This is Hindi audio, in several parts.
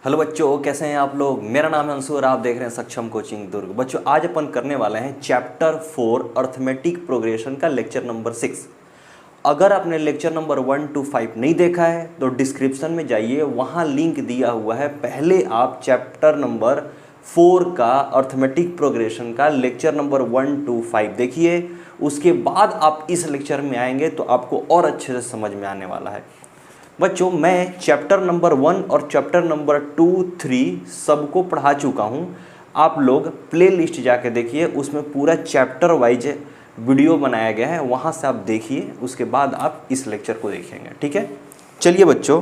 हेलो बच्चों, कैसे हैं आप लोग। मेरा नाम है अंशु और आप देख रहे हैं सक्षम कोचिंग दुर्ग। बच्चों, आज अपन करने वाले हैं चैप्टर 4 अर्थमेटिक प्रोग्रेशन का लेक्चर नंबर 6। अगर आपने लेक्चर नंबर 1 to 5 नहीं देखा है तो डिस्क्रिप्शन में जाइए, वहाँ लिंक दिया हुआ है। पहले आप चैप्टर नंबर 4 का अर्थमेटिक प्रोग्रेशन का लेक्चर नंबर 1 to 5 देखिए, उसके बाद आप इस लेक्चर में आएंगे तो आपको और अच्छे से समझ में आने वाला है। बच्चों, मैं चैप्टर नंबर 1 और चैप्टर नंबर 2, 3 सबको पढ़ा चुका हूँ। आप लोग प्ले लिस्ट जाके देखिए, उसमें पूरा चैप्टर वाइज वीडियो बनाया गया है, वहाँ से आप देखिए, उसके बाद आप इस लेक्चर को देखेंगे। ठीक है, चलिए बच्चों,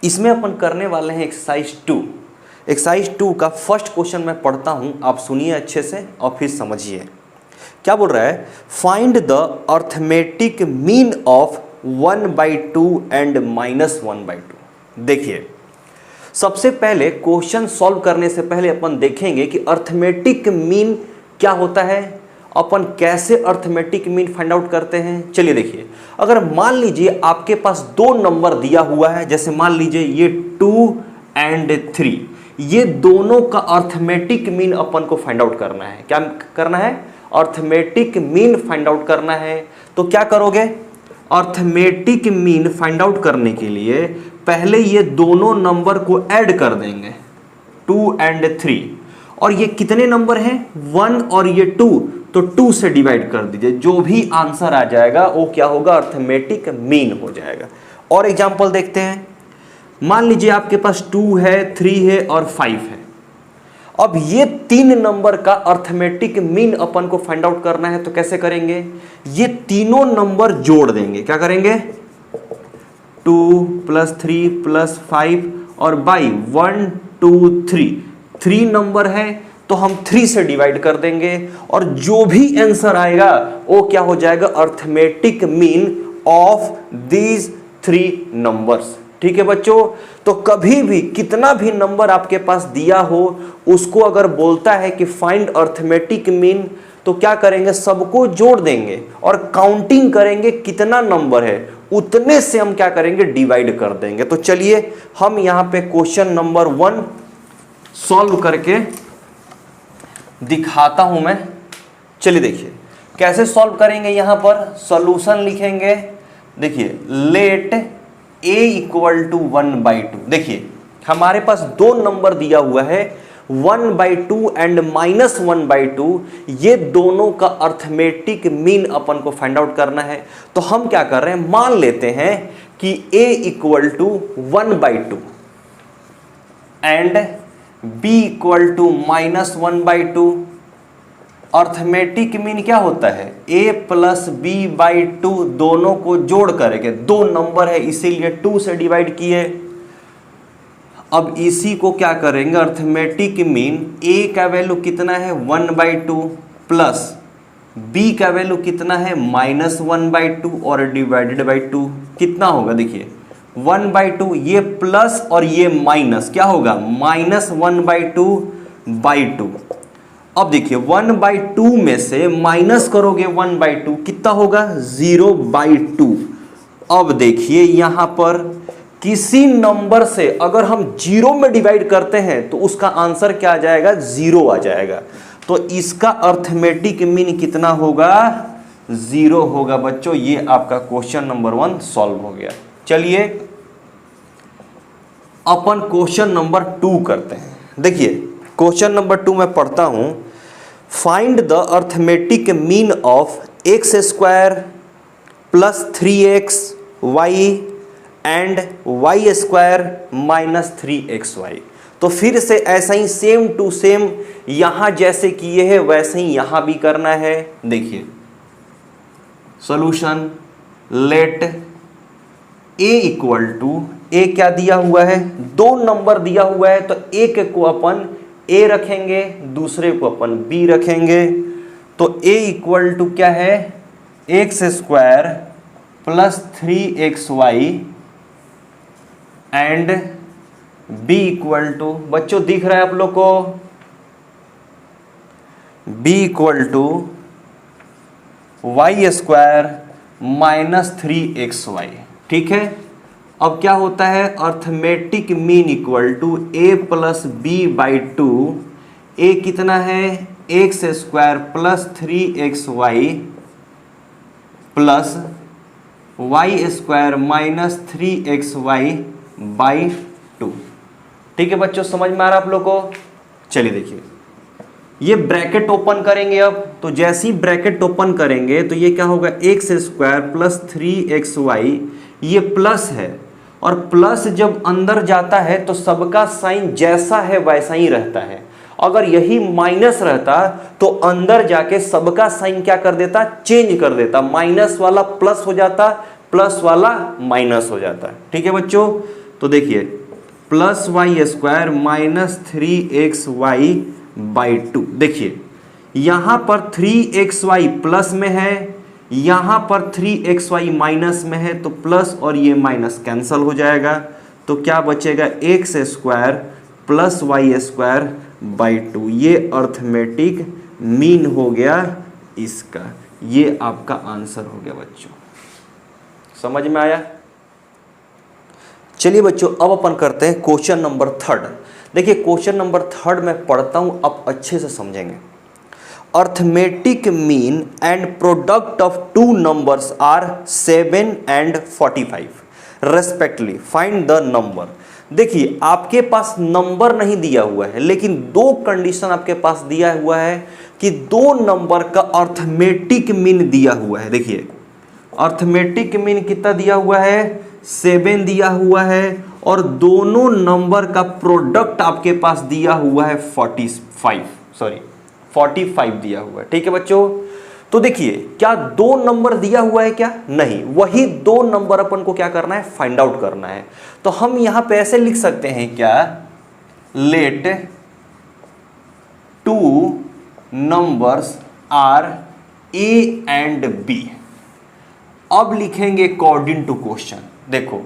इसमें अपन करने वाले हैं एक्सरसाइज 2। एक्सरसाइज 2 का फर्स्ट क्वेश्चन मैं पढ़ता हूँ, आप सुनिए अच्छे से और फिर समझिए क्या बोल रहा है। Find the arithmetic mean of 1/2 and -1/2। देखिए, सबसे पहले क्वेश्चन सॉल्व करने से पहले अपन देखेंगे कि अर्थमेटिक मीन क्या होता है, अपन कैसे अर्थमेटिक मीन फाइंड आउट करते हैं। चलिए देखिए, अगर मान लीजिए आपके पास दो नंबर दिया हुआ है, जैसे मान लीजिए ये 2 and 3, ये दोनों का अर्थमेटिक मीन अपन को फाइंड आउट करना है। क्या करना है? अर्थमेटिक मीन फाइंड आउट करना है। तो क्या करोगे? अर्थमेटिक मीन फाइंड आउट करने के लिए पहले ये दोनों नंबर को ऐड कर देंगे, 2 and 3। और ये कितने नंबर हैं? 1 और ये 2, तो 2 से डिवाइड कर दीजिए। जो भी आंसर आ जाएगा वो क्या होगा? अर्थमेटिक मीन हो जाएगा। और एग्जांपल देखते हैं। मान लीजिए आपके पास 2 है, 3 है और 5 है। अब ये तीन नंबर का अर्थमेटिक मीन अपन को फाइंड आउट करना है, तो कैसे करेंगे? ये तीनों नंबर जोड़ देंगे। क्या करेंगे? 2 + 3 + 5 और बाई 1 2 3, 3 नंबर है तो हम 3 से डिवाइड कर देंगे और जो भी आंसर आएगा वो क्या हो जाएगा? Arithmetic mean of these 3 numbers. ठीक है बच्चों, तो कभी भी कितना भी नंबर आपके पास दिया हो, उसको अगर बोलता है कि फाइंड अर्थमेटिक मीन, तो क्या करेंगे? सबको जोड़ देंगे और काउंटिंग करेंगे कितना नंबर है, उतने से हम क्या करेंगे? डिवाइड कर देंगे। तो चलिए हम यहां पे क्वेश्चन नंबर 1 सॉल्व करके दिखाता हूं मैं। चलिए देखिए कैसे सॉल्व करेंगे। यहां पर सॉल्यूशन लिखेंगे। देखिए, लेट a = 1/2। देखिए हमारे पास दो नंबर दिया हुआ है, 1/2 एंड -1/2। ये दोनों का अर्थमेटिक मीन अपन को फाइंड आउट करना है। तो हम क्या कर रहे हैं? मान लेते हैं कि a = 1/2 and b = -1/2। Arithmetic mean क्या होता है? a + b/2, दोनों को जोड़ करके, दो नंबर है इसीलिए 2 से डिवाइड किए। अब इसी को क्या करेंगे? अर्थमेटिक मीन a का वैल्यू कितना है? 1/2 प्लस b का वैल्यू कितना है? -1/2 और डिवाइडेड बाई 2 कितना होगा? देखिए 1/2, ये प्लस और ये माइनस, क्या होगा? -1/2/2। अब देखिए 1/2 में से माइनस करोगे 1/2, कितना होगा? 0/2। अब देखिए यहां पर किसी नंबर से अगर हम 0 में डिवाइड करते हैं तो उसका आंसर क्या आ जाएगा? 0 आ जाएगा। तो इसका अर्थमेटिक मीन कितना होगा? 0 होगा। बच्चों, ये आपका क्वेश्चन नंबर 1 सॉल्व हो गया। चलिए अपन क्वेश्चन नंबर 2 करते हैं। देखिए क्वेश्चन नंबर 2 मैं पढ़ता हूं। Find the arithmetic mean of x² + 3xy and y² - 3xy। तो फिर से ऐसा ही सेम टू सेम यहां जैसे किए हैं वैसे ही यहां भी करना है। देखिए सॉल्यूशन, लेट a क्या दिया हुआ है? दो नंबर दिया हुआ है, तो एक को अपन a रखेंगे, दूसरे को अपन b रखेंगे। तो a = क्या है? x² + 3xy एंड b = बच्चों दिख रहा है आप लोग को? b = y² - 3xy। ठीक है, अब क्या होता है, arithmetic mean equal to A plus B by two. ए कितना है, एक्स स्क्वायर प्लस 3xy प्लस Y square minus 3xy by two. ठीक है बच्चों, समझ में आ रहा आप लोग को? चलिए देखिए, ये ब्रैकेट ओपन करेंगे अब, तो जैसे ही ब्रैकेट ओपन करेंगे तो ये क्या होगा, एक्स स्क्वायर प्लस 3xy, ये प्लस है, और प्लस जब अंदर जाता है तो सबका साइन जैसा है वैसा ही रहता है। अगर यही माइनस रहता तो अंदर जाके सबका साइन क्या कर देता, चेंज कर देता, माइनस वाला प्लस हो जाता, प्लस वाला माइनस हो जाता। ठीक है बच्चों, तो देखिए plus Y square minus 3xy by two. देखिए यहां पर 3xy प्लस में है, यहां पर 3xy माइनस में है, तो प्लस और ये माइनस कैंसल हो जाएगा, तो क्या बचेगा, X square plus Y square by two. ये अर्थमेटिक मीन हो गया इसका, ये आपका आंसर हो गया बच्चों। समझ में आया? चलिए बच्चों, अब अपन करते हैं क्वेश्चन नंबर 3। देखिए क्वेश्चन नंबर 3 मैं पढ़ता हूं, आप अच्छे से समझेंगे। Arithmetic mean and product of two numbers are 7 and 45 respectively, find the number. देखिए आपके पास नंबर नहीं दिया हुआ है, लेकिन दो कंडीशन आपके पास दिया हुआ है कि दो नंबर का अर्थमेटिक मीन दिया हुआ है। देखिए अर्थमेटिक मीन कितना दिया हुआ है, 7 दिया हुआ है, और दोनों नंबर का प्रोडक्ट आपके पास दिया हुआ है 45 दिया हुआ है। ठीक है बच्चों, तो देखिए क्या दो नंबर दिया हुआ है क्या, नहीं, वही दो नंबर अपन को क्या करना है, फाइंड आउट करना है। तो हम यहां पे ऐसे लिख सकते हैं क्या, let two numbers are A and B. अब लिखेंगे अकॉर्डिंग टू क्वेश्चन। देखो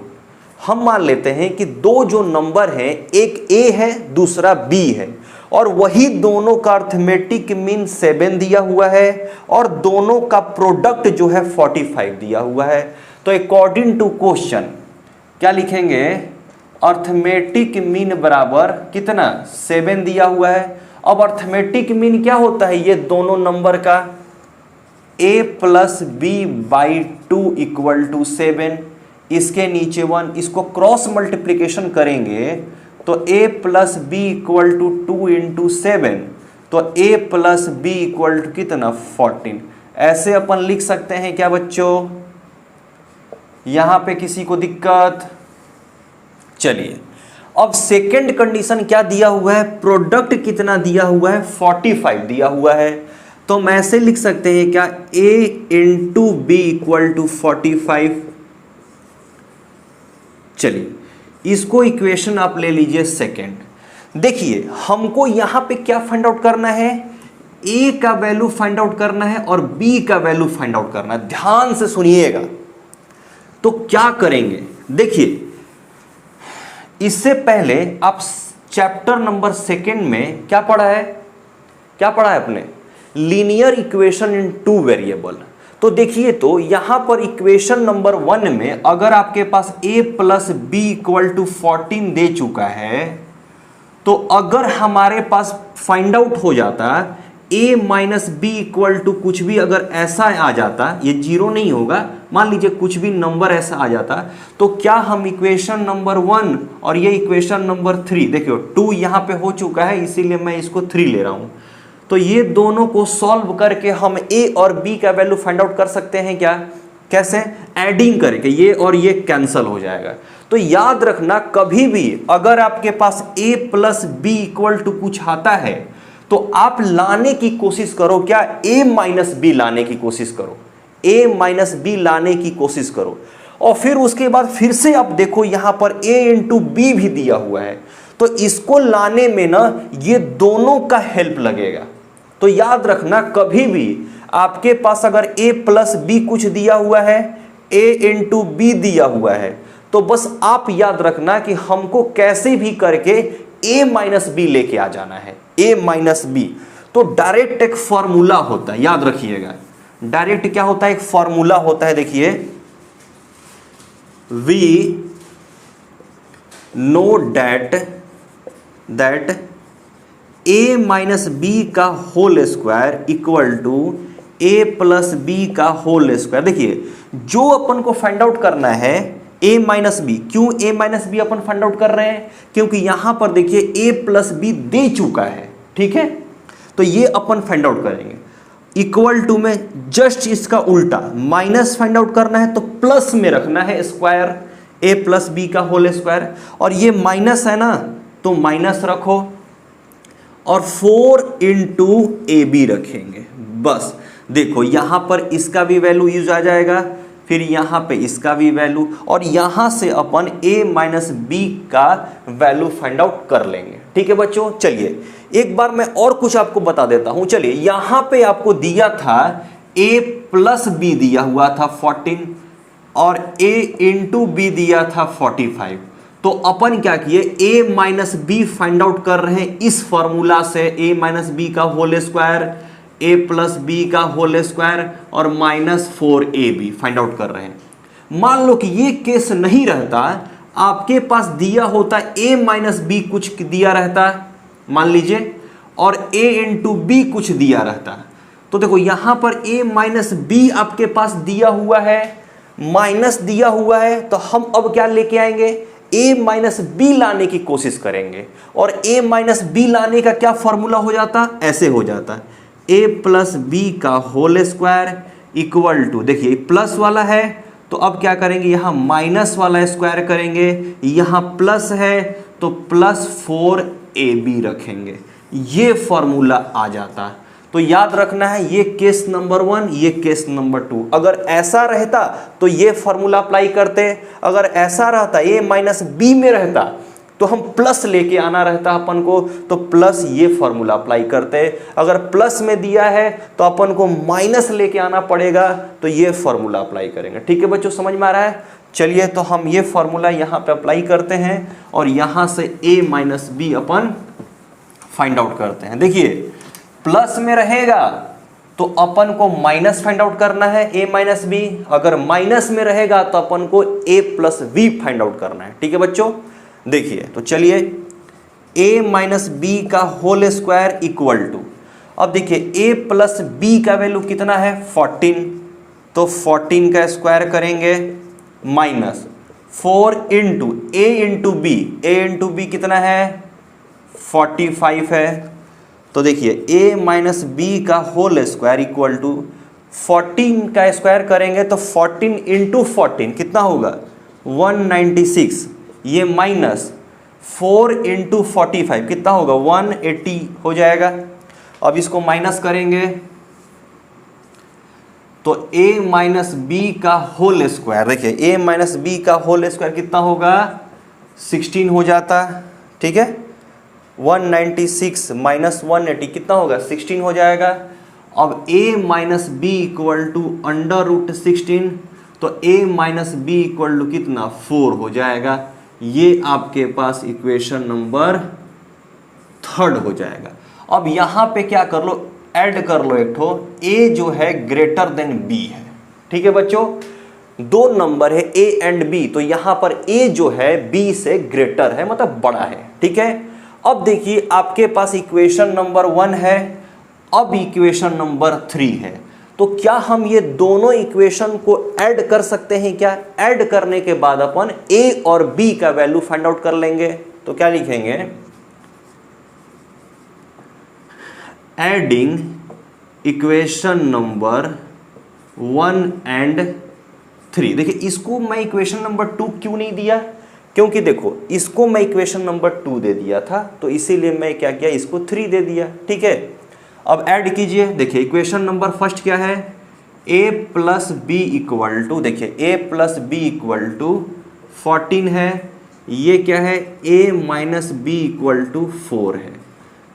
हम मान लेते हैं कि दो जो नंबर हैं, एक ए है दूसरा बी है, और वही दोनों का अर्थमेटिक मीन 7 दिया हुआ है, और दोनों का प्रोडक्ट जो है 45 दिया हुआ है। तो अकॉर्डिंग टू क्वेश्चन क्या लिखेंगे, अर्थमेटिक मीन बराबर कितना, 7 दिया हुआ है। अब अर्थमेटिक मीन क्या होता है, ये दोनों नंबर का a plus B by two equal to 7, इसके नीचे 1, इसको क्रॉस मल्टीप्लीकेशन करेंगे तो a plus B equal to 2 into 7, तो a plus B equal to कितना, 14। ऐसे अपन लिख सकते हैं क्या बच्चों, यहां पे किसी को दिक्कत? चलिए अब सेकंड कंडीशन क्या दिया हुआ है, प्रोडक्ट कितना दिया हुआ है, 45 दिया हुआ है। तो हम ऐसे लिख सकते हैं क्या, a into B equal to 45। चलिए इसको इक्वेशन आप ले लीजिए सेकंड। देखिए हमको यहां पे क्या फाइंड आउट करना है, a का वैल्यू फाइंड आउट करना है और b का वैल्यू फाइंड आउट करना है। ध्यान से सुनिएगा। तो क्या करेंगे, देखिए इससे पहले आप चैप्टर नंबर 2 में क्या पढ़ा है, अपने लीनियर इक्वेशन इन 2 वेरिएबल। तो देखिए, तो यहां पर इक्वेशन नंबर 1 में अगर आपके पास a plus B equal to 14 दे चुका है, तो अगर हमारे पास फाइंड आउट हो जाता a minus B equal to कुछ भी अगर ऐसा आ जाता, ये 0 नहीं होगा, मान लीजिए कुछ भी नंबर ऐसा आ जाता, तो क्या हम इक्वेशन नंबर 1 और ये इक्वेशन नंबर 3, देखियो 2 यहां पे हो चुका है इसीलिए मैं इसको 3 ले रहा हूं, तो ये दोनों को सॉल्व करके हम a और b का वैल्यू फाइंड आउट कर सकते हैं क्या, कैसे, एडिंग करके, ये और ये कैंसल हो जाएगा। तो याद रखना, कभी भी अगर आपके पास a plus B equal to कुछ आता है तो आप लाने की कोशिश करो क्या, a माइनस बी लाने की कोशिश करो, a माइनस बी लाने की कोशिश करो, और फिर उसके बाद फिर से आप देखो यहां पर a इंटू बी भी दिया हुआ है, तो इसको लाने में ना ये दोनों का हेल्प लगेगा। तो याद रखना, कभी भी आपके पास अगर a प्लस बी कुछ दिया हुआ है, a इंटू बी दिया हुआ है, तो बस आप याद रखना कि हमको कैसे भी करके a माइनस बी लेके आ जाना है, a माइनस बी। तो डायरेक्ट एक फॉर्मूला होता है, याद रखिएगा, डायरेक्ट क्या होता है, एक फॉर्मूला होता है। देखिए v know that a minus B का whole square equal to a plus B का होल स्क्वायर। देखिए जो अपन को फाइंड आउट करना है a माइनस बी, क्यों a माइनस बी अपन फाइंड आउट कर रहे हैं, क्योंकि यहां पर देखिए a प्लस बी दे चुका है, ठीक है, तो ये अपन फाइंड आउट करेंगे। इक्वल टू में जस्ट इसका उल्टा माइनस फाइंड आउट करना है तो प्लस में रखना है स्क्वायर a प्लस बी का होल स्क्वायर, और ये माइनस है ना तो माइनस रखो और 4 इंटू ए बी रखेंगे। बस देखो यहां पर इसका भी वैल्यू यूज आ जाएगा, फिर यहां पे इसका भी वैल्यू, और यहां से अपन a माइनस बी का वैल्यू फाइंड आउट कर लेंगे। ठीक है बच्चों, चलिए एक बार मैं और कुछ आपको बता देता हूं। चलिए यहां पे आपको दिया था a प्लस बी दिया हुआ था 14 और a इंटू बी दिया था 45, तो अपन क्या किए a minus B find out कर रहे हैं इस फॉर्मूला से, a माइनस बी का whole square a plus B का होल स्क्वायर और माइनस 4ab फाइंड आउट कर रहे हैं। मान लो कि ये केस नहीं रहता, आपके पास दिया होता a माइनस बी कुछ दिया रहता मान लीजिए, और a इंटू बी कुछ दिया रहता, तो देखो यहां पर a माइनस बी आपके पास दिया हुआ है, माइनस दिया हुआ है, तो हम अब क्या लेके आएंगे a माइनस बी लाने की कोशिश करेंगे, और a माइनस बी लाने का क्या फॉर्मूला हो जाता, ऐसे हो जाता a प्लस बी का होल स्क्वायर इक्वल टू, देखिए प्लस वाला है तो अब क्या करेंगे यहां माइनस वाला स्क्वायर करेंगे, यहां प्लस है तो प्लस 4ab रखेंगे, ये फॉर्मूला आ जाता। तो याद रखना है ये केस नंबर 1, ये केस नंबर 2। अगर ऐसा रहता तो ये फॉर्मूला अप्लाई करते, अगर ऐसा रहता a माइनस बी में रहता तो हम प्लस लेके आना रहता अपन को, तो प्लस ये फॉर्मूला अप्लाई करते, अगर प्लस में दिया है तो अपन को माइनस लेके आना पड़ेगा, तो ये फॉर्मूला अप्लाई करेंगे। ठीक है बच्चों, समझ में आ रहा है? चलिए तो हम ये फॉर्मूला यहाँ पे अप्लाई करते हैं और यहाँ से a माइनस बी अपन फाइंड आउट करते हैं। देखिए प्लस में रहेगा तो अपन को माइनस फाइंड आउट करना है a माइनस बी, अगर माइनस में रहेगा तो अपन को a plus b find out करना है। ठीक है बच्चों, देखिए तो चलिए a माइनस बी का होल स्क्वायर इक्वल टू, अब देखिए a प्लस बी का वैल्यू कितना है 14, तो 14 का स्क्वायर करेंगे minus 4 into a into b, a into b कितना है 45 है, तो देखिए a माइनस बी का होल स्क्वायर इक्वल टू 14 का स्क्वायर करेंगे तो 14 इंटू 14 कितना होगा 196, ये माइनस 4 इंटू 45 कितना होगा 180 हो जाएगा। अब इसको माइनस करेंगे तो a माइनस बी का होल स्क्वायर, देखिए a माइनस बी का होल स्क्वायर कितना होगा 16 हो जाता। ठीक है, 196 माइनस 180 कितना होगा 16 हो जाएगा। अब a minus B equal to under root 16, तो a minus B equal to कितना 4 हो जाएगा। ये आपके पास इक्वेशन नंबर 3 हो जाएगा। अब यहां पे क्या कर लो, ऐड कर लो एक ठो, a जो है ग्रेटर देन b है। ठीक है बच्चों, दो नंबर है a एंड b, तो यहां पर a जो है b से ग्रेटर है, मतलब बड़ा है। ठीक है, अब देखिए आपके पास इक्वेशन नंबर 1 है, अब इक्वेशन नंबर 3 है, तो क्या हम ये दोनों इक्वेशन को ऐड कर सकते हैं क्या? ऐड करने के बाद अपन a और b का वैल्यू फाइंड आउट कर लेंगे। तो क्या लिखेंगे, एडिंग इक्वेशन नंबर 1 एंड 3। देखिए इसको मैं इक्वेशन नंबर 2 क्यों नहीं दिया, क्योंकि देखो इसको मैं इक्वेशन नंबर 2 दे दिया था, तो इसीलिए मैं क्या किया इसको 3 दे दिया। ठीक है, अब ऐड कीजिए। देखिए इक्वेशन नंबर फर्स्ट क्या है, a plus B equal to, देखिए a plus B equal to 14 है, ये क्या है a minus B equal to 4 है।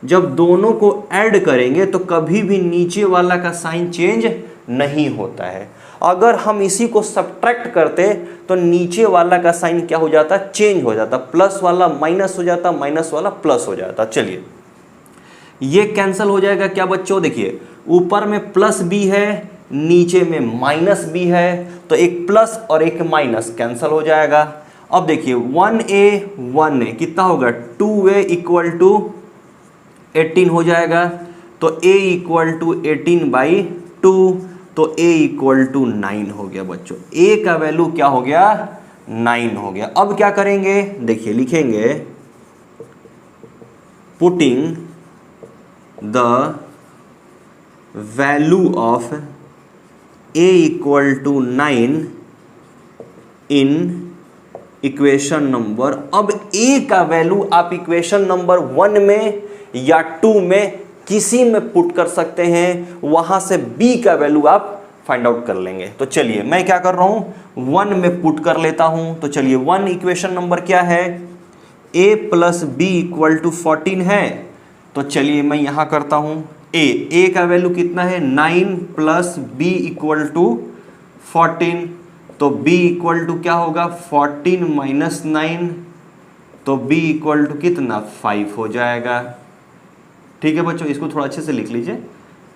जब दोनों को ऐड करेंगे तो कभी भी नीचे वाला का साइन चेंज नहीं होता है। अगर हम इसी को सब्ट्रैक्ट करते तो नीचे वाला का साइन क्या हो जाता, चेंज हो जाता, प्लस वाला माइनस हो जाता, माइनस वाला प्लस हो जाता। चलिए ये कैंसिल हो जाएगा क्या बच्चों, देखिए ऊपर में प्लस बी है, नीचे में माइनस बी है, तो एक प्लस और एक माइनस कैंसिल हो जाएगा। अब देखिए 1a 1a कितना होगा 2a इक्वल टू 18 हो जाएगा, तो a इक्वल टू 18/2, तो a इक्वल टू 9 हो गया बच्चों। a का वैल्यू क्या हो गया 9 हो गया। अब क्या करेंगे देखिए लिखेंगे putting the value of a equal to 9 in equation number. अब a का वैल्यू आप इक्वेशन नंबर 1 में या 2 में किसी में पुट कर सकते हैं, वहां से b का वैल्यू आप फाइंड आउट कर लेंगे। तो चलिए मैं क्या कर रहा हूं 1 में पुट कर लेता हूं। तो चलिए 1 इक्वेशन नंबर क्या है a plus B equal to 14 है। तो चलिए मैं यहां करता हूं a का वैल्यू कितना है 9 प्लस बी इक्वल टू 14, तो b इक्वल टू क्या होगा 14 माइनस 9, तो b इक्वल टू कितना 5 हो जाएगा। ठीक है बच्चों, इसको थोड़ा अच्छे से लिख लीजिए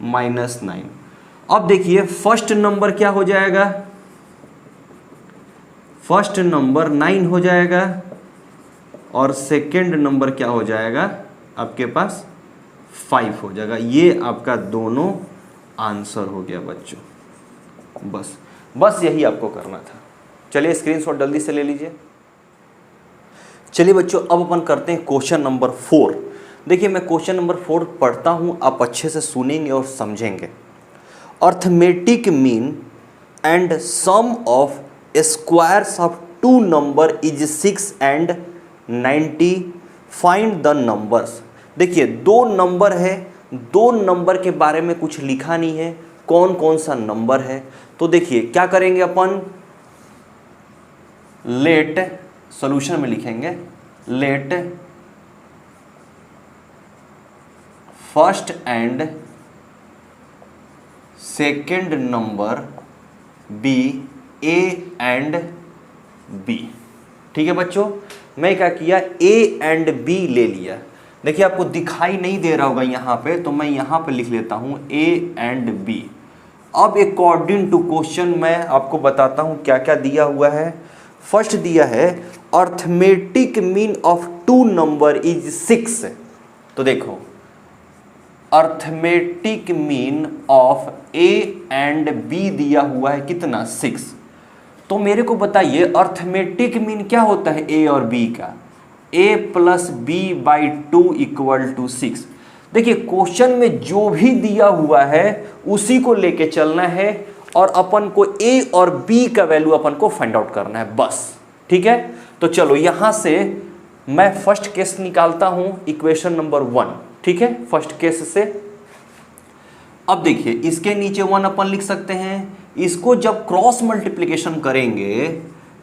-9। अब देखिए फर्स्ट नंबर क्या हो जाएगा, फर्स्ट नंबर 9 हो जाएगा और सेकंड नंबर क्या हो जाएगा आपके पास 5 हो जाएगा। ये आपका दोनों आंसर हो गया बच्चों। बस यही आपको करना था। चलिए स्क्रीनशॉट जल्दी से ले लीजिए। चलिए बच्चों अब अपन करते हैं क्वेश्चन नंबर 4। देखिए मैं क्वेश्चन नंबर 4 पढ़ता हूं, आप अच्छे से सुनेंगे और समझेंगे। Arithmetic mean and sum of squares of 2 number is 6 and 90, find the numbers. देखिए 2 नंबर है, 2 नंबर के बारे में कुछ लिखा नहीं है, कौन कौन सा नंबर है। तो देखिए क्या करेंगे अपन, लेट सॉल्यूशन में लिखेंगे let first and second number b a and b. ठीक है बच्चों, मैं क्या किया ए एंड बी ले लिया। देखिए आपको दिखाई नहीं दे रहा होगा यहाँ पे, तो मैं यहाँ पे लिख लेता हूँ ए एंड बी। अब अकॉर्डिंग टू क्वेश्चन मैं आपको बताता हूँ क्या क्या दिया हुआ है। फर्स्ट दिया है arithmetic mean of 2 number is 6। तो देखो arithmetic mean of a and b दिया हुआ है कितना 6। तो मेरे को बताइए अर्थमेटिक मीन क्या होता है ए और बी का, a plus b/2 equal to 6। देखिए क्वेश्चन में जो भी दिया हुआ है उसी को लेके चलना है और अपन को a और b का वैल्यू अपन को फाइंड आउट करना है बस। ठीक है, तो चलो यहां से मैं फर्स्ट केस निकालता हूं इक्वेशन नंबर 1। ठीक है, फर्स्ट केस से अब देखिए इसके नीचे 1 अपन लिख सकते हैं, इसको जब क्रॉस मल्टीप्लिकेशन करेंगे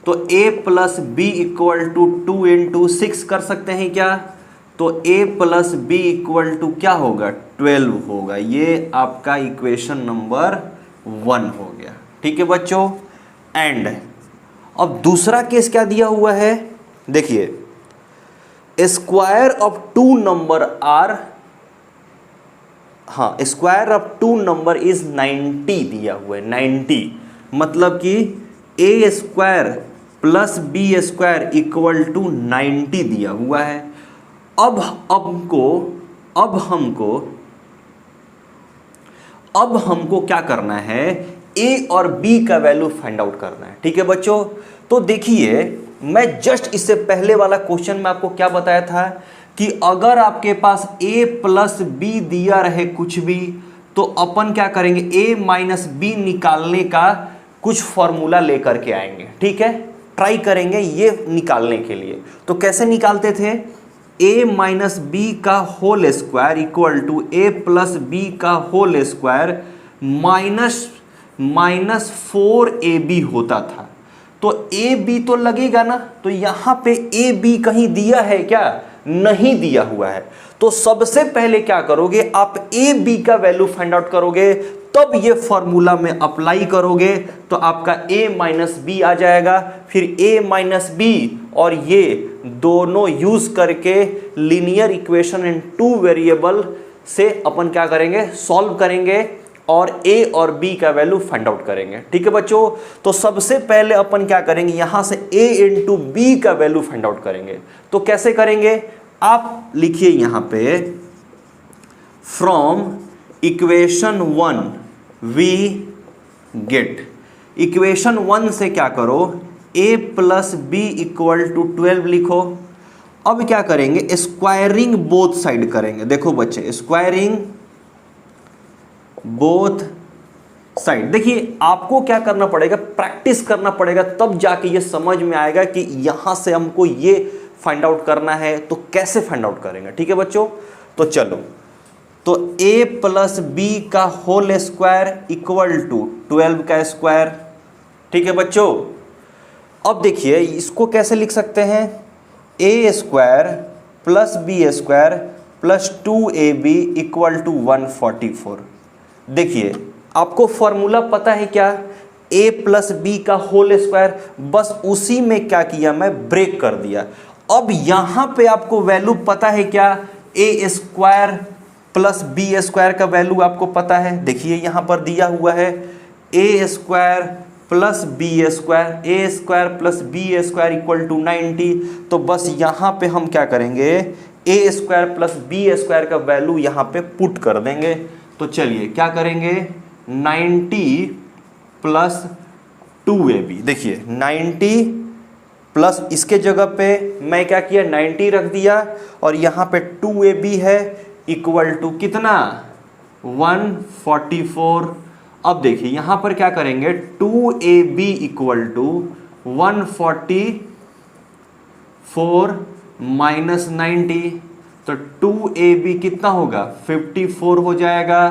तो a plus B equal to 2 into 6 कर सकते हैं क्या, तो a plus B equal to क्या होगा 12 होगा। ये आपका इक्वेशन नंबर 1 हो गया। ठीक है बच्चों, एंड अब दूसरा केस क्या दिया हुआ है, देखिए स्क्वायर ऑफ 2 नंबर आर, हाँ स्क्वायर ऑफ 2 नंबर इज 90 दिया हुआ है। 90 मतलब कि a square plus b square equal to 90 दिया हुआ है। अब हमको क्या करना है, a और b का वैल्यू फाइंड आउट करना है। ठीक है बच्चों, तो देखिए मैं जस्ट इससे पहले वाला क्वेश्चन में आपको क्या बताया था कि अगर आपके पास a प्लस बी दिया रहे कुछ भी, तो अपन क्या करेंगे a माइनस बी निकालने का कुछ फॉर्मूला लेकर के आएंगे। ठीक है, ट्राई करेंगे ये निकालने के लिए। तो कैसे निकालते थे, a माइनस बी का whole square equal to a plus B का होल स्क्वायर माइनस 4ab होता था। तो ab तो लगेगा ना, तो यहां पे ab कहीं दिया है क्या, नहीं दिया हुआ है। तो सबसे पहले क्या करोगे आप ab का वैल्यू फाइंड आउट करोगे, तब ये फॉर्मूला में अप्लाई करोगे तो आपका a माइनस बी आ जाएगा। फिर a माइनस बी और ये दोनों यूज करके लीनियर इक्वेशन इन 2 वेरिएबल से अपन क्या करेंगे सॉल्व करेंगे और a और b का वैल्यू फाइंड आउट करेंगे। ठीक है बच्चों, तो सबसे पहले अपन क्या करेंगे, यहां से a इंटू बी का वैल्यू फाइंड आउट करेंगे। तो कैसे करेंगे, आप लिखिए यहां पे from equation 1 we get, equation 1 से क्या करो, a plus B equal to 12 लिखो। अब क्या करेंगे, स्क्वायरिंग बोथ साइड करेंगे। देखो बच्चे, स्क्वायरिंग बोथ साइड, देखिए आपको क्या करना पड़ेगा, प्रैक्टिस करना पड़ेगा, तब जाके ये समझ में आएगा कि यहां से हमको ये फाइंड आउट करना है तो कैसे फाइंड आउट करेंगे। ठीक है बच्चों, तो चलो, तो a प्लस बी का होल स्क्वायर इक्वल टू 12 का स्क्वायर। ठीक है बच्चों, अब देखिए इसको कैसे लिख सकते हैं, a square plus b square plus 2ab equal to 144। देखिए आपको फॉर्मूला पता है क्या, a प्लस बी का होल स्क्वायर, बस उसी में क्या किया, मैं ब्रेक कर दिया। अब यहां पे आपको वैल्यू पता है क्या, a square plus b square का वैल्यू आपको पता है। देखिए यहां पर दिया हुआ है a square plus b square, a square plus b square equal to 90। तो बस यहाँ पे हम क्या करेंगे, ए स्क्वायर प्लस बी स्क्वायर का वैल्यू यहाँ पे पुट कर देंगे। तो चलिए क्या करेंगे, 90 प्लस 2ab, देखिए 90 प्लस इसके जगह पे मैं क्या किया, 90 रख दिया और यहाँ पे 2ab है इक्वल टू कितना, 144। अब देखिए यहां पर क्या करेंगे, 2ab इक्वल टू 144 माइनस 90, तो 2ab कितना होगा, 54 हो जाएगा।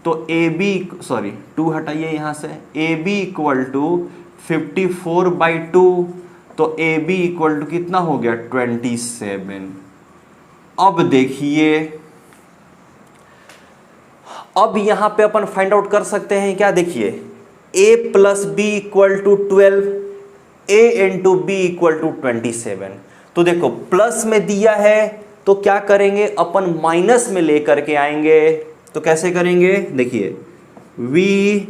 तो ab, सॉरी 2 हटाइए यहां से, ab इक्वल टू 54/2, तो ab इक्वल टू कितना हो गया, 27। अब देखिए, अब यहां पे अपन फाइंड आउट कर सकते हैं क्या, देखिए a plus B equal to 12, a into B equal to 27। तो देखो प्लस में दिया है तो क्या करेंगे, अपन माइनस में लेकर के आएंगे। तो कैसे करेंगे, देखिए वी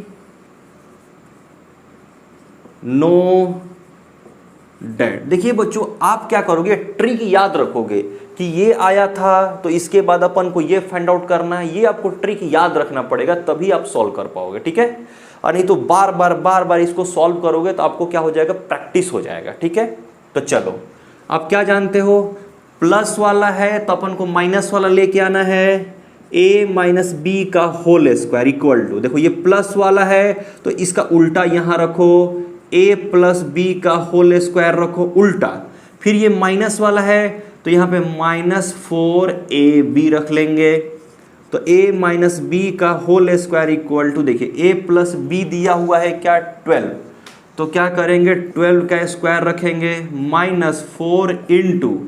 नो डेट। देखिए बच्चों आप क्या करोगे, ट्रिक याद रखोगे कि ये आया था तो इसके बाद अपन को ये फाइंड आउट करना है, ये आपको ट्रिक याद रखना पड़ेगा, तभी आप सॉल्व कर पाओगे। ठीक है, और नहीं तो बार बार इसको सॉल्व करोगे तो आपको क्या हो जाएगा, प्रैक्टिस हो जाएगा। ठीक है, तो चलो आप क्या जानते हो, प्लस वाला है तो अपन को माइनस वाला लेके आना है, a माइनस बी का होल स्क्वायर इक्वल टू, देखो ये प्लस वाला है तो इसका उल्टा यहां रखो, a प्लस बी का होल स्क्वायर रखो उल्टा, फिर ये माइनस वाला है तो यहाँ पे -4ab रख लेंगे। तो a माइनस बी का होल स्क्वायर इक्वल टू, देखिए a प्लस बी दिया हुआ है क्या, 12, तो क्या करेंगे 12 का स्क्वायर रखेंगे, -4 इंटू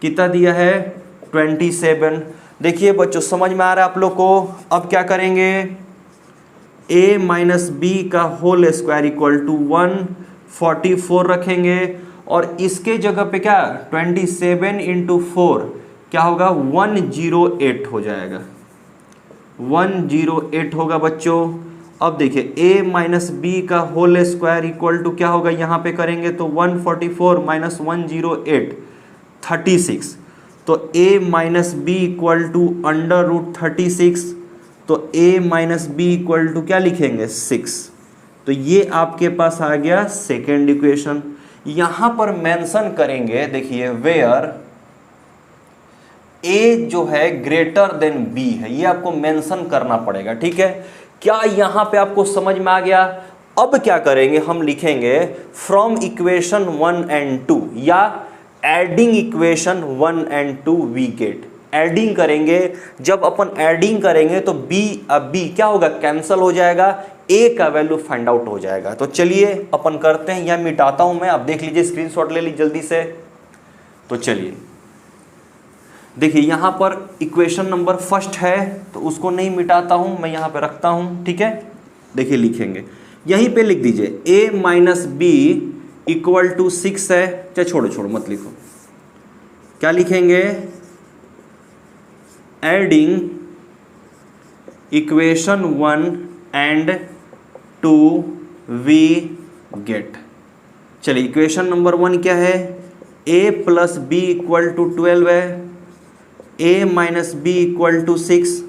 कितना दिया है 27। देखिए बच्चों समझ में आ रहा है आप लोग को। अब क्या करेंगे, a माइनस बी का होल स्क्वायर इक्वल टू 144 रखेंगे और इसके जगह पे क्या 27 इंटू 4 क्या होगा 108 हो जाएगा, 108 होगा बच्चों। अब देखिए a माइनस बी का होल स्क्वायर इक्वल टू क्या होगा, यहाँ पे करेंगे तो 144 माइनस 108 36, तो a minus B equal to √36, तो a minus B equal to क्या लिखेंगे 6। तो ये आपके पास आ गया सेकेंड इक्वेशन। यहां पर मेंशन करेंगे, देखिए वेयर a जो है ग्रेटर देन b है, ये आपको मेंशन करना पड़ेगा। ठीक है, क्या यहां पे आपको समझ में आ गया। अब क्या करेंगे, हम लिखेंगे फ्रॉम इक्वेशन 1 एंड 2 या adding equation 1 and 2 we get, adding करेंगे। जब अपन एडिंग करेंगे तो b क्या होगा, कैंसल हो जाएगा, a का वैल्यू फाइंड आउट हो जाएगा। तो चलिए अपन करते हैं, या मिटाता हूं मैं, आप देख लीजिए, स्क्रीनशॉट ले लीजिए जल्दी से। तो चलिए देखिए यहां पर इक्वेशन नंबर फर्स्ट है तो उसको नहीं मिटाता हूं मैं, यहां पे रखता हूं। ठीक है, देखिए लिखेंगे, यहीं पे लिख दीजिए a minus B equal to 6 है, चाहे छोड़ो मत लिखो, क्या लिखेंगे, adding equation 1 and 2 we get. चलिए इक्वेशन नंबर 1 क्या है, a plus B equal to 12 है, a minus B equal to 6।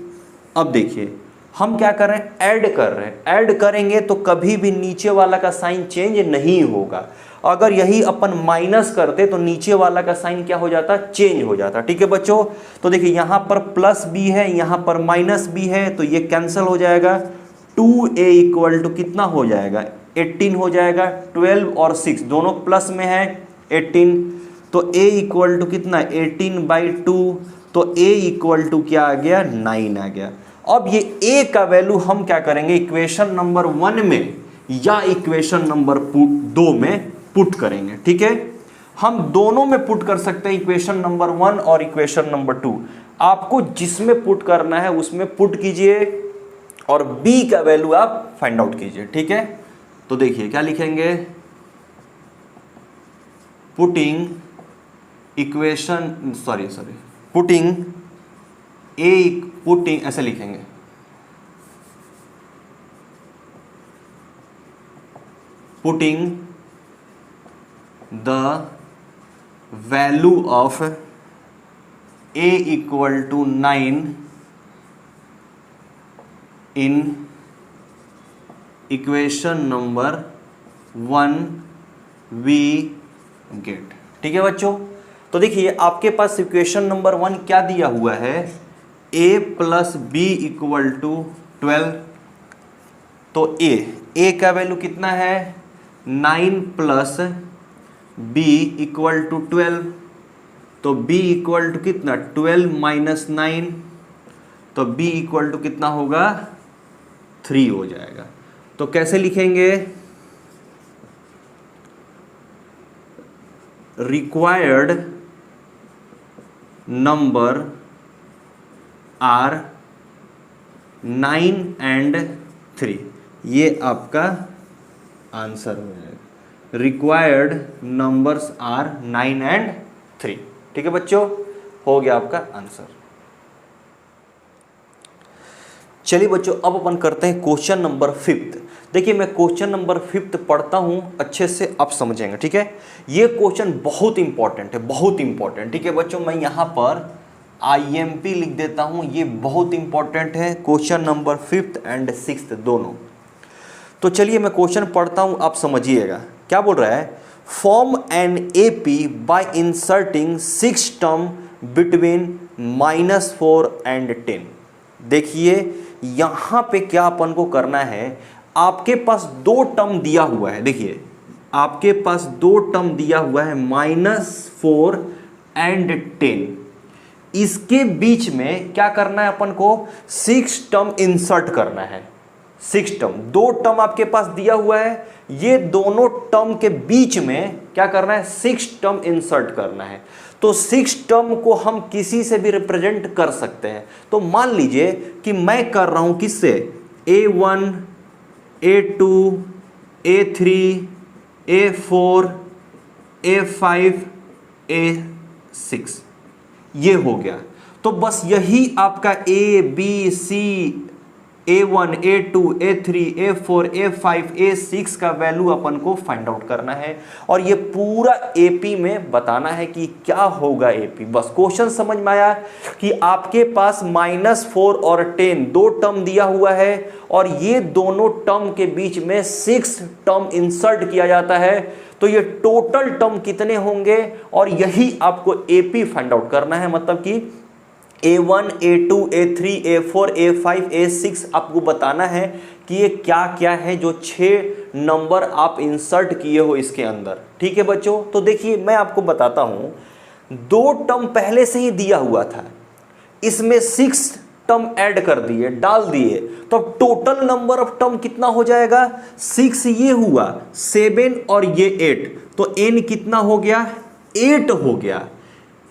अब देखिए हम क्या कर रहे हैं, ऐड कर रहे हैं। ऐड करेंगे तो कभी भी नीचे वाला का साइन चेंज नहीं होगा। अगर यही अपन माइनस करते तो नीचे वाला का साइन क्या हो जाता, चेंज हो जाता। ठीक है बच्चों, तो देखिए यहां पर प्लस बी है, यहां पर माइनस बी है, तो ये कैंसिल हो जाएगा। 2a इक्वल टू कितना हो जाएगा, 18 हो जाएगा। 12 और 6 दोनों प्लस में है, 18, तो a इक्वल टू कितना, 18/2, तो a इक्वल टू क्या आ गया, 9 आ गया। अब ये a का वैल्यू हम क्या करेंगे, इक्वेशन नंबर 1 में या इक्वेशन नंबर 2 में पुट करेंगे। ठीक है, हम दोनों में पुट कर सकते हैं, इक्वेशन नंबर 1 और इक्वेशन नंबर 2। आपको जिसमें पुट करना है उसमें पुट कीजिए और b का वैल्यू आप फाइंड आउट कीजिए। ठीक है, तो देखिए क्या लिखेंगे, पुटिंग इक्वेशन पुटिंग ऐसे लिखेंगे, putting the value of a equal to 9 in equation number 1 we get. ठीक है बच्चों, तो देखिए आपके पास इक्वेशन नंबर 1 क्या दिया हुआ है, a plus B equal to 12। तो a का वैल्यू कितना है, 9 प्लस b इक्वल टू 12, तो b इक्वल टू कितना, 12 माइनस 9, तो b इक्वल टू कितना होगा, 3 हो जाएगा। तो कैसे लिखेंगे, रिक्वायर्ड नंबर आर 9 एंड 3, ये आपका आंसर हो जाएगा। Required numbers are 9 and 3। ठीक है बच्चों, हो गया आपका आंसर। चलिए बच्चों, अब अपन करते हैं क्वेश्चन नंबर 5। देखिए मैं क्वेश्चन नंबर 5 पढ़ता हूं, अच्छे से आप समझेंगे। ठीक है, ये क्वेश्चन बहुत इंपॉर्टेंट है, बहुत इंपॉर्टेंट। ठीक है बच्चों, मैं यहां पर IMP लिख देता हूं, ये बहुत इंपॉर्टेंट है, क्वेश्चन नंबर 5 एंड 6 दोनों। तो चलिए मैं क्वेश्चन पढ़ता हूं, आप समझिएगा क्या बोल रहा है। Form an AP by inserting 6 term between -4 and 10। देखिए यहां पे क्या अपन को करना है, आपके पास 2 टर्म दिया हुआ है। देखिए आपके पास 2 टर्म दिया हुआ है, -4 एंड 10। इसके बीच में क्या करना है अपन को, 6 टर्म इंसर्ट करना है। 6 टर्म, 2 टर्म आपके पास दिया हुआ है, ये दोनों टर्म के बीच में क्या करना है, 6 टर्म इंसर्ट करना है। तो 6 टर्म को हम किसी से भी रिप्रेजेंट कर सकते हैं। तो मान लीजिए कि मैं कर रहा हूं किससे, A1 A2 A3 A4 A5 A6, ये हो गया। तो बस यही आपका ABC A1 A2 A3 A4 A5 A6 का वैल्यू अपन को फाइंड आउट करना है और ये पूरा AP में बताना है कि क्या होगा AP। बस क्वेश्चन समझ में आया कि आपके पास -4 और 10 2 टर्म दिया हुआ है और ये दोनों टर्म के बीच में 6 टर्म इंसर्ट किया जाता है, तो ये टोटल टर्म कितने होंगे और यही आपको AP फाइंड आउट करना है। मतलब कि A1 A2 A3 A4 A5 A6 आपको बताना है कि ये क्या क्या है जो 6 नंबर आप इंसर्ट किए हो इसके अंदर। ठीक है बच्चों, तो देखिए मैं आपको बताता हूं, 2 टर्म पहले से ही दिया हुआ था, इसमें 6 टर्म ऐड कर दिए, डाल दिए, तो टोटल नंबर ऑफ टर्म कितना हो जाएगा, 6 ये हुआ, 7 और ये 8, तो n कितना हो गया, 8 हो गया।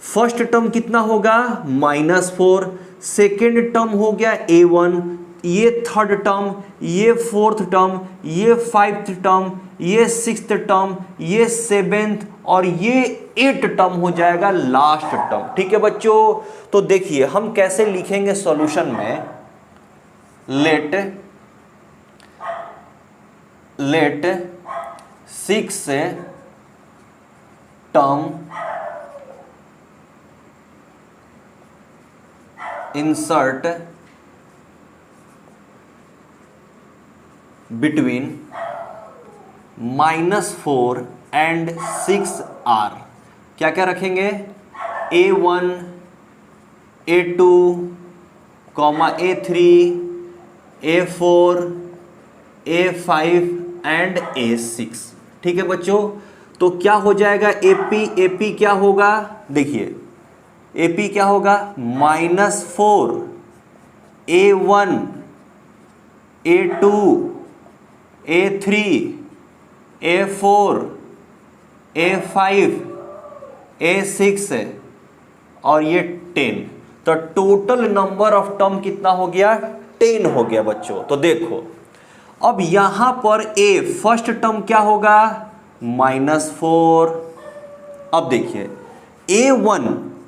फर्स्ट टर्म कितना होगा, -4, सेकेंड टर्म हो गया A1, ये थर्ड टर्म, ये फोर्थ टर्म, ये 5th टर्म, ये 6th टर्म, ये 7th और ये 8th टर्म हो जाएगा लास्ट टर्म। ठीक है बच्चों, तो देखिए हम कैसे लिखेंगे सॉल्यूशन में, let let 6 term insert between -4 and 6R। क्या क्या रखेंगे? A1, A2, A3, A4, A5 and A6। ठीक है बच्चों, तो क्या हो जाएगा? AP क्या होगा? देखिए AP क्या होगा? -4 A1, A2, A3, A4, A5, A6 है और ये 10। तो टोटल नंबर ऑफ टर्म कितना हो गया? 10 हो गया बच्चों। तो देखो अब यहां पर फर्स्ट टर्म क्या होगा? -4। अब देखिए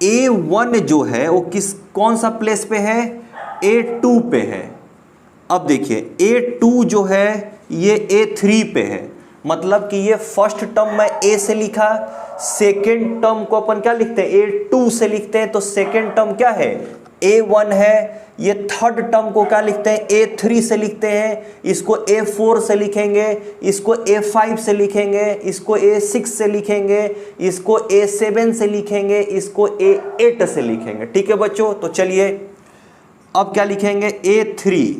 A1 जो है वो कौन सा प्लेस पे है? A2 पे है। अब देखिए A2 जो है ये A3 पे है, मतलब कि ये फर्स्ट टर्म में A से लिखा, सेकेंड टर्म को अपन क्या लिखते हैं? A2 से लिखते हैं। तो सेकेंड टर्म क्या है? A1 है। ये थर्ड टर्म को क्या लिखते हैं? A3 से लिखते हैं। इसको A4 से लिखेंगे, इसको A5 से लिखेंगे, इसको A6 से लिखेंगे, इसको A7 से लिखेंगे, इसको A8 से लिखेंगे। ठीक है बच्चों, तो चलिए अब क्या लिखेंगे? A3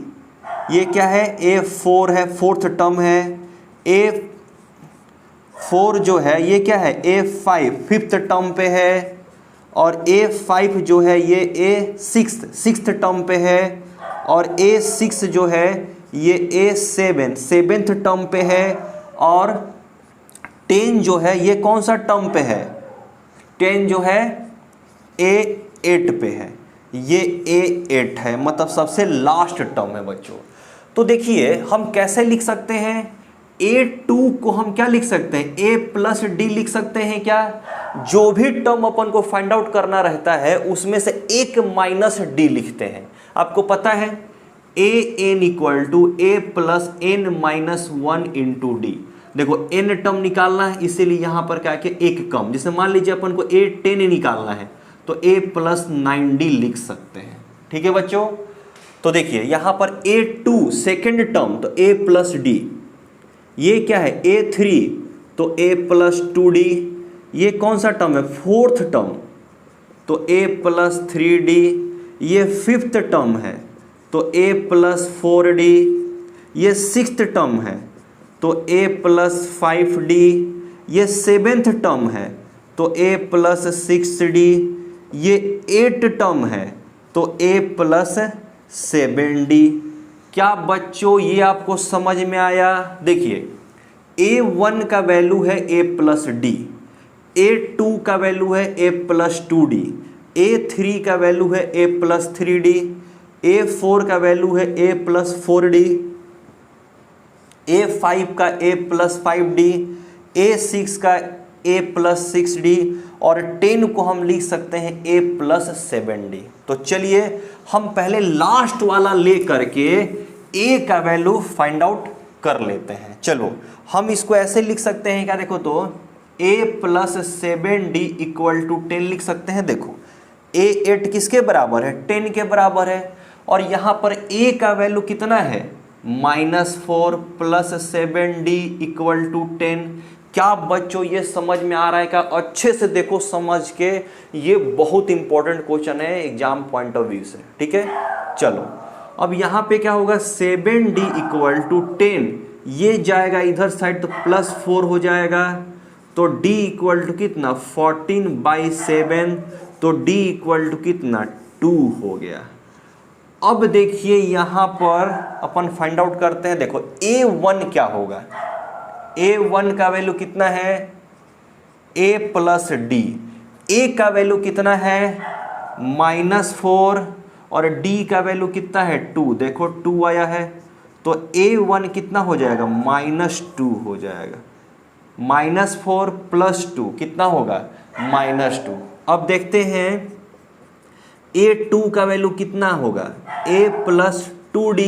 ये क्या है? A4 है, फोर्थ टर्म है। A4 जो है ये क्या है? A5 फिफ्थ टर्म पे है। और A5 जो है ये सिक्स्थ टर्म पे है। और A6 जो है ये A7 सेवेंथ टर्म पे है। और 10 जो है ये कौन सा टर्म पे है? 10 जो है A8 पे है। ये A8 है, मतलब सबसे लास्ट टर्म है बच्चों। तो देखिए हम कैसे लिख सकते हैं? A2 को हम क्या लिख सकते हैं? A+D लिख सकते हैं क्या? जो भी टर्म अपन को फाइंड आउट करना रहता है उसमें से एक -D लिखते हैं। आपको पता है AN = A+N-1 × D। देखो n टर्म निकालना है, इसीलिए यहां पर क्या कि एक कम। जैसे मान लीजिए अपन को A10 निकालना है तो A+9D लिख सकते हैं। ठीक है बच्चों, तो देखिए यहां पर A2 सेकेंड टर्म तो A+D। ये क्या है? A3 तो A+2D। ये कौन सा टर्म है? फोर्थ टर्म तो A+3D। ये फिफ्थ टर्म है तो A+4D। ये सिक्स्थ टर्म है तो A+5D। ये सेवेंथ टर्म है तो A+6D। ये 8 टर्म है तो A+7D। क्या बच्चों ये आपको समझ में आया? देखिए A1 का वैल्यू है A+D, A2 का वैल्यू है A+2D, A3 का वैल्यू है A+3D, A4 का वैल्यू है A+4D, A5 का A+5D, A6 का A+6D और 10 को हम लिख सकते हैं A+7D। तो चलिए हम पहले लास्ट वाला ले करके A का वैल्यू फाइंड आउट कर लेते हैं। चलो हम इसको ऐसे लिख सकते हैं क्या? देखो तो A+7D = 10 लिख सकते हैं। देखो A8 किसके बराबर है? 10 के बराबर है। और यहाँ पर A का वैल्यू कितना है? -4 + 7D = 10। क्या बच्चों ये समझ में आ रहा है? क्या अच्छे से देखो समझ के, ये बहुत इंपॉर्टेंट क्वेश्चन है एग्जाम पॉइंट ऑफ व्यू से। ठीक है, चलो अब यहाँ पे क्या होगा? 7D = 10। ये जाएगा इधर साइड तो +4 हो जाएगा। तो D = कितना? 14/7। तो D = कितना? 2 हो गया। अब देखिए यहाँ पर अपन फाइंड आउट करते हैं। देखो A1 क्या होगा? A1 का वैल्यू कितना है? A+D। A का वैल्यू कितना है? -4 और D का वैल्यू कितना है? 2। देखो 2 आया है तो A1 कितना हो जाएगा? -2 हो जाएगा। -4 + 2 कितना होगा? -2। अब देखते हैं A2 का वैल्यू कितना होगा? A+2D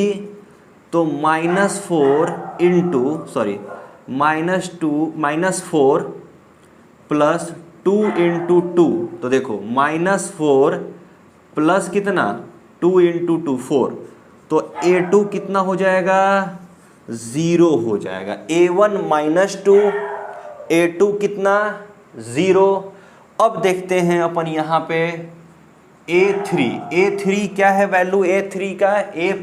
तो -4 प्लस 2 इंटू 2, तो देखो -4 प्लस कितना 2 इंटू 2 4, तो A2 कितना हो जाएगा 0 हो जाएगा। A1 -2 A2 कितना 0। अब देखते हैं अपन यहाँ पे A3 क्या है वैल्यू A3 का A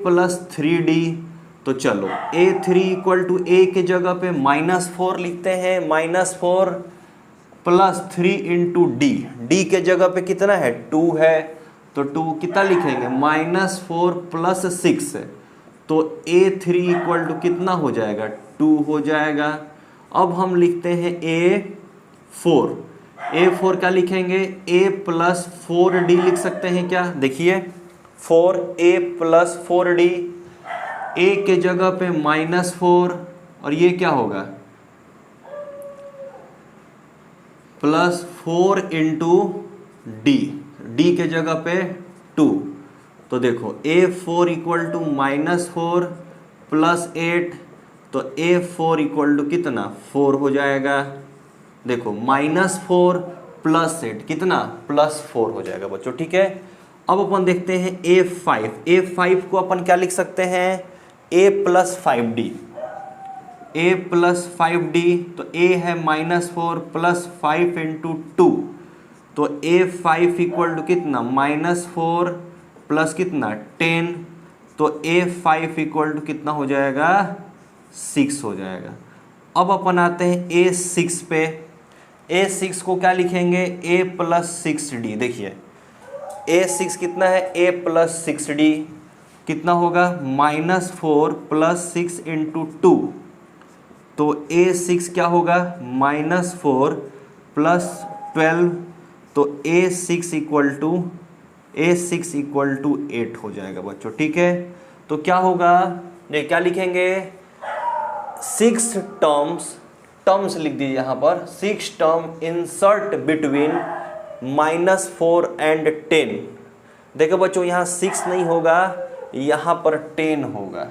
प्लस 3D। तो चलो A3 इक्वल टू A के जगह पे -4 लिखते हैं, -4 प्लस 3 इंटू D के जगह पे कितना है 2 है, तो 2 कितना लिखेंगे -4 प्लस 6, तो A3 इक्वल टू कितना हो जाएगा 2 हो जाएगा। अब हम लिखते हैं A4 क्या लिखेंगे A प्लस 4D लिख सकते हैं क्या, देखिए 4A प्लस 4D, A के जगह पे -4 और ये क्या होगा प्लस 4 इंटू D के जगह पे 2, तो देखो A4 इक्वल टू -4 प्लस 8, तो A4 इक्वल टू कितना 4 हो जाएगा। देखो -4 प्लस 8 कितना +4 हो जाएगा बच्चों, ठीक है। अब अपन देखते हैं A5 को अपन क्या लिख सकते हैं A प्लस 5D, तो A है -4 प्लस 5 इंटू 2, तो A5 इक्वल टू कितना -4 प्लस कितना 10, तो A5 इक्वल टू कितना हो जाएगा 6 हो जाएगा। अब अपन आते हैं A6 पे, A6 को क्या लिखेंगे A प्लस 6D, देखिए A6 कितना है A प्लस 6D कितना होगा -4 प्लस 6 इंटू 2, तो A6 क्या होगा -4 प्लस 12, तो A6 इक्वल टू 8 हो जाएगा बच्चों, ठीक है। तो क्या होगा ये क्या लिखेंगे 6 टर्म्स लिख दीजिए यहाँ पर, 6 टर्म इंसर्ट बिटवीन -4 एंड 10। देखो बच्चों यहाँ 6 नहीं होगा, यहाँ पर 10 होगा,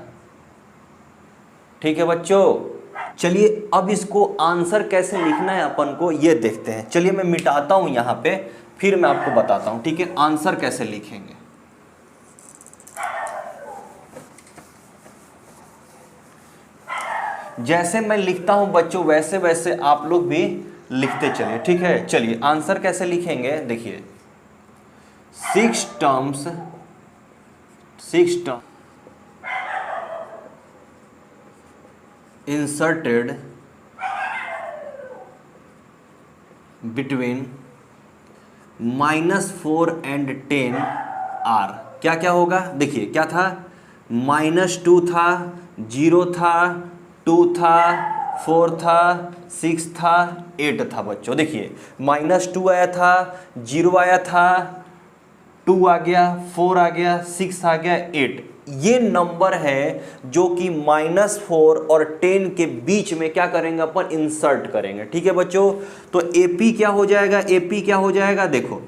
ठीक है बच्चों। चलिए अब इसको आंसर कैसे लिखना है अपन को ये देखते हैं। चलिए मैं मिटाता हूं यहाँ पे, फिर मैं आपको बताता हूं, ठीक है, आंसर कैसे लिखेंगे। जैसे मैं लिखता हूं बच्चों वैसे वैसे आप लोग भी लिखते चलिए, ठीक है। चलिए आंसर कैसे लिखेंगे, देखिए 6 terms inserted between -4 and 10 are क्या क्या होगा, देखिए क्या था -2 था, 0 था, 2 था, 4 था, 6 था, 8 था बच्चों। देखिए -2 आया था, 0 आया था, 2 आ गया, 4 आ गया, 6 आ गया, 8। ये नंबर है जो कि -4 और 10 के बीच में क्या करेंगे अपन इंसर्ट करेंगे, ठीक है बच्चों। तो AP क्या हो जाएगा, AP क्या हो जाएगा, देखो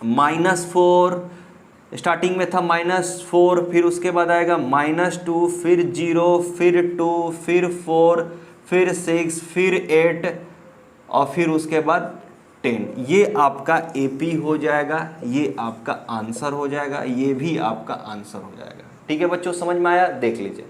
-4 स्टार्टिंग में था -4, फिर उसके बाद आएगा -2, फिर 0, फिर 2, फिर 4, फिर 6, फिर 8 और फिर उसके बाद 10। ये आपका AP हो जाएगा, ये आपका आंसर हो जाएगा, ये भी आपका आंसर हो जाएगा, ठीक है बच्चों। समझ में आया, देख लीजिए।